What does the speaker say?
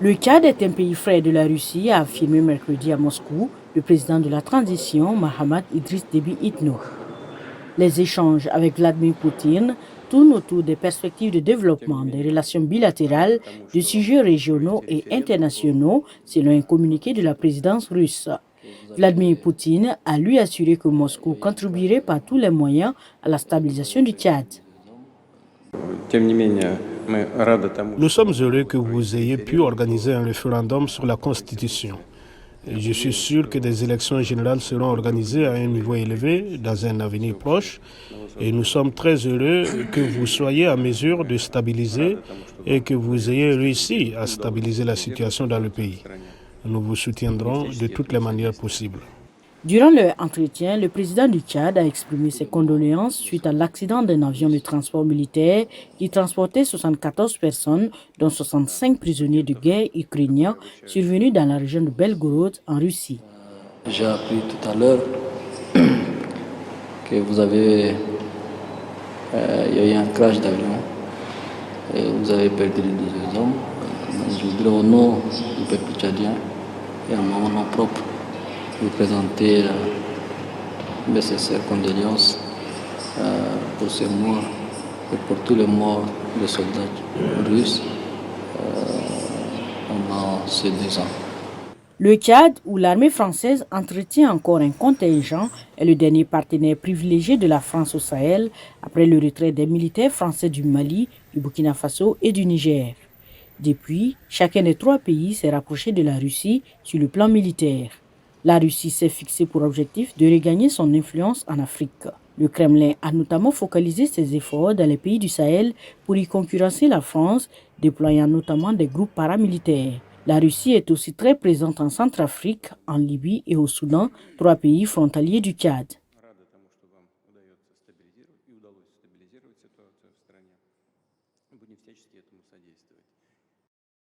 Le Tchad est un pays frère de la Russie, a affirmé mercredi à Moscou le président de la transition, Mahamat Idriss Déby Itno. Les échanges avec Vladimir Poutine tournent autour des perspectives de développement des relations bilatérales, de sujets régionaux et internationaux, selon un communiqué de la présidence russe. Vladimir Poutine a lui assuré que Moscou contribuerait par tous les moyens à la stabilisation du Tchad. Nous sommes heureux que vous ayez pu organiser un référendum sur la Constitution. Et je suis sûr que des élections générales seront organisées à un niveau élevé dans un avenir proche. Et nous sommes très heureux que vous soyez en mesure de stabiliser et que vous ayez réussi à stabiliser la situation dans le pays. Nous vous soutiendrons de toutes les manières possibles. Durant leur entretien, le président du Tchad a exprimé ses condoléances suite à l'accident d'un avion de transport militaire qui transportait 74 personnes, dont 65 prisonniers de guerre ukrainiens, survenu dans la région de Belgorod, en Russie. J'ai appris tout à l'heure que il y a eu un crash d'avion et vous avez perdu les deux hommes. Je voudrais au nom du peuple tchadien et à mon nom propre vous présenter mes sincères condoléances pour ces morts et pour tous les morts de soldats russes pendant ces 2 ans. Le Tchad, où l'armée française entretient encore un contingent, est le dernier partenaire privilégié de la France au Sahel, après le retrait des militaires français du Mali, du Burkina Faso et du Niger. Depuis, chacun des 3 pays s'est rapproché de la Russie sur le plan militaire. La Russie s'est fixée pour objectif de regagner son influence en Afrique. Le Kremlin a notamment focalisé ses efforts dans les pays du Sahel pour y concurrencer la France, déployant notamment des groupes paramilitaires. La Russie est aussi très présente en Centrafrique, en Libye et au Soudan, 3 pays frontaliers du Tchad.